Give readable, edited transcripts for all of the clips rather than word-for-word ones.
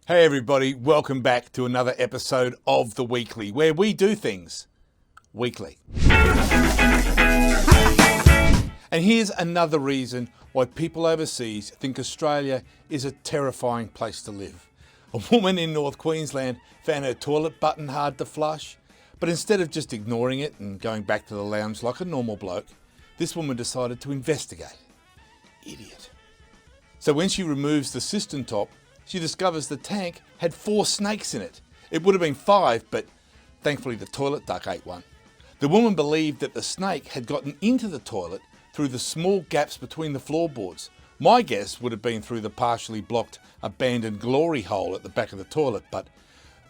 Hey everybody, welcome back to another episode of The Weekly, where we do things weekly. And here's another reason why people overseas think Australia is a terrifying place to live. A woman in North Queensland found her toilet button hard to flush, but instead of just ignoring it and going back to the lounge like a normal bloke, this woman decided to investigate. Idiot. So when she removes the cistern top, she discovers the tank had 4 snakes in it. It would have been 5, but thankfully the toilet duck ate one. The woman believed that the snake had gotten into the toilet through the small gaps between the floorboards. My guess would have been through the partially blocked abandoned glory hole at the back of the toilet, but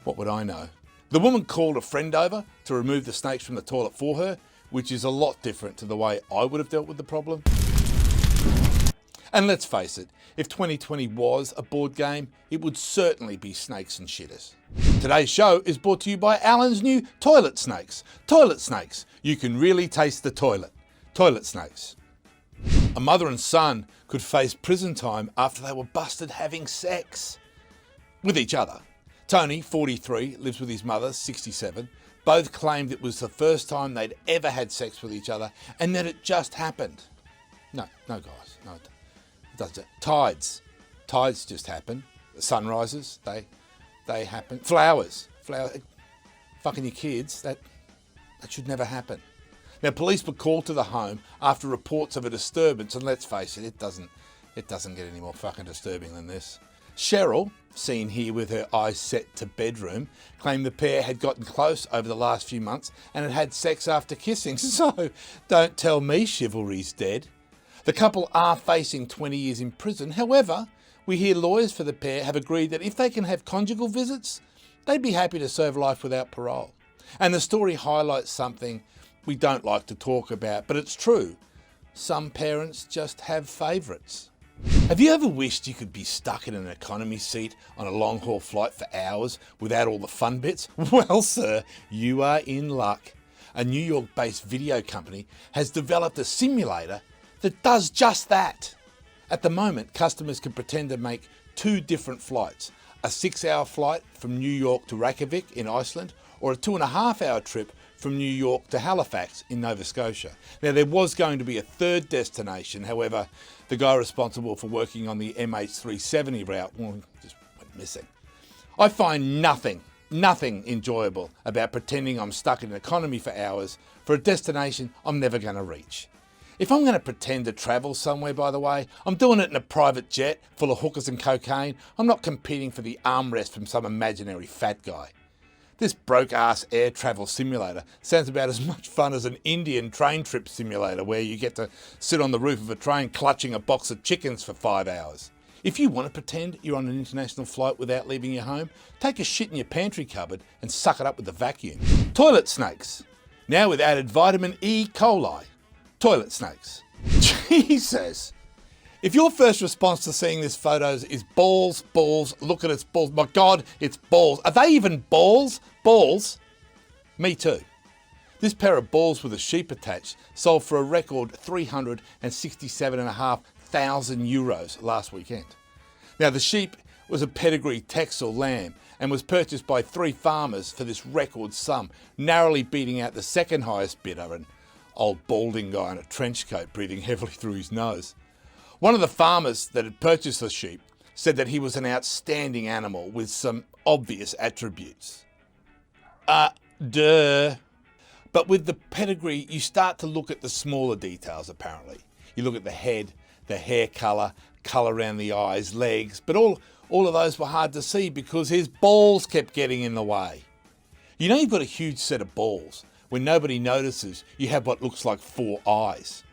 what would I know? The woman called a friend over to remove the snakes from the toilet for her, which is a lot different to the way I would have dealt with the problem. And let's face it, if 2020 was a board game, it would certainly be snakes and shitters. Today's show is brought to you by Alan's new Toilet Snakes. Toilet Snakes. You can really taste the toilet. Toilet Snakes. A mother and son could face prison time after they were busted having sex with each other. Tony, 43, lives with his mother, 67. Both claimed it was the first time they'd ever had sex with each other and that it just happened. No guys, no. Does it? Tides just happen. Sunrises, they happen. Flowers, fucking your kids, that should never happen. Now, police were called to the home after reports of a disturbance, and let's face it, it doesn't get any more fucking disturbing than this. Cheryl, seen here with her eyes set to bedroom, claimed the pair had gotten close over the last few months and had had sex after kissing. So, don't tell me chivalry's dead. The couple are facing 20 years in prison. However, we hear lawyers for the pair have agreed that if they can have conjugal visits, they'd be happy to serve life without parole. And the story highlights something we don't like to talk about, but it's true. Some parents just have favourites. Have you ever wished you could be stuck in an economy seat on a long-haul flight for hours without all the fun bits? Well, sir, you are in luck. A New York-based video company has developed a simulator that does just that. At the moment, customers can pretend to make 2 different flights, a 6-hour flight from New York to Reykjavik in Iceland, or a 2.5-hour trip from New York to Halifax in Nova Scotia. Now, there was going to be a third destination, however, the guy responsible for working on the MH370 route just went missing. I find nothing enjoyable about pretending I'm stuck in an economy for hours for a destination I'm never going to reach. If I'm going to pretend to travel somewhere, by the way, I'm doing it in a private jet full of hookers and cocaine. I'm not competing for the armrest from some imaginary fat guy. This broke-ass air travel simulator sounds about as much fun as an Indian train trip simulator where you get to sit on the roof of a train clutching a box of chickens for 5 hours. If you want to pretend you're on an international flight without leaving your home, take a shit in your pantry cupboard and suck it up with a vacuum. Toilet snakes. Now with added vitamin E. coli. Toilet snakes. Jesus. If your first response to seeing this photo is balls, look at its balls. My God, it's balls. Are they even balls? Balls? Me too. This pair of balls with a sheep attached sold for a record €367,500 last weekend. Now the sheep was a pedigree Texel lamb and was purchased by 3 farmers for this record sum, narrowly beating out the second highest bidder, an old balding guy in a trench coat breathing heavily through his nose. One of the farmers that had purchased the sheep said that he was an outstanding animal with some obvious attributes. Duh. But with the pedigree, you start to look at the smaller details, apparently. You look at the head, the hair colour around the eyes, legs, but all of those were hard to see because his balls kept getting in the way. You know you've got a huge set of balls when nobody notices you have what looks like 4 eyes.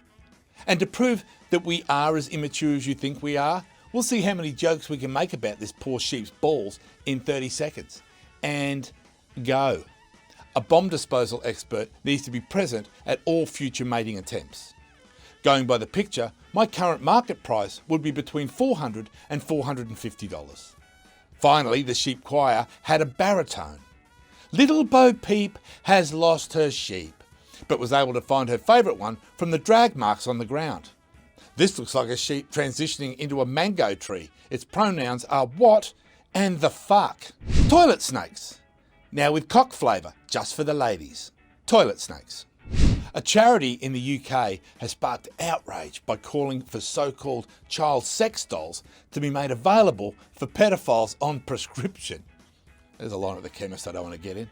And to prove that we are as immature as you think we are, we'll see how many jokes we can make about this poor sheep's balls in 30 seconds. And go. A bomb disposal expert needs to be present at all future mating attempts. Going by the picture, my current market price would be between $400 and $450. Finally, the sheep choir had a baritone. Little Bo Peep has lost her sheep, but was able to find her favourite one from the drag marks on the ground. This looks like a sheep transitioning into a mango tree. Its pronouns are what and the fuck. Toilet snakes. Now with cock flavour, just for the ladies. Toilet snakes. A charity in the UK has sparked outrage by calling for so-called child sex dolls to be made available for pedophiles on prescription. There's a line at the chemist I don't want to get in.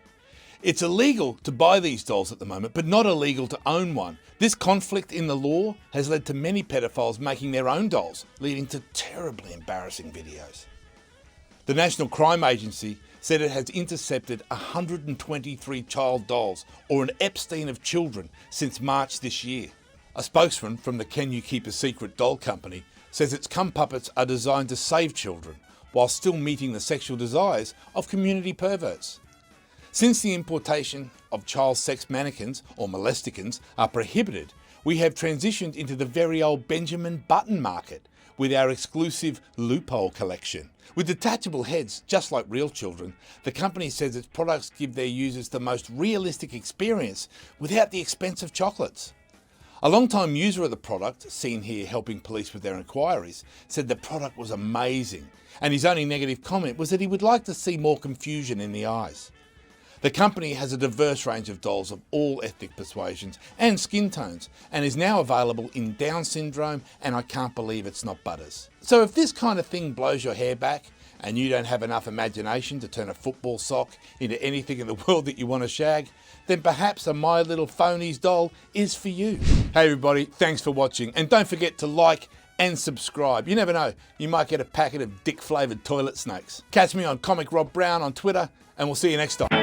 It's illegal to buy these dolls at the moment, but not illegal to own one. This conflict in the law has led to many pedophiles making their own dolls, leading to terribly embarrassing videos. The National Crime Agency said it has intercepted 123 child dolls, or an Epstein of children, since March this year. A spokesman from the Can You Keep a Secret doll company says its cum puppets are designed to save children, while still meeting the sexual desires of community perverts. Since the importation of child sex mannequins, or molesticons, are prohibited, we have transitioned into the very old Benjamin Button market with our exclusive Loophole collection. With detachable heads, just like real children, the company says its products give their users the most realistic experience without the expense of chocolates. A long-time user of the product, seen here helping police with their inquiries, said the product was amazing, and his only negative comment was that he would like to see more confusion in the eyes. The company has a diverse range of dolls of all ethnic persuasions and skin tones, and is now available in Down syndrome, and I can't believe it's not Butters. So if this kind of thing blows your hair back, and you don't have enough imagination to turn a football sock into anything in the world that you want to shag, then perhaps a My Little Phonies doll is for you. Hey everybody, thanks for watching, and don't forget to like and subscribe. You never know, you might get a packet of dick-flavoured toilet snakes. Catch me on Comic Rob Brown on Twitter, and we'll see you next time.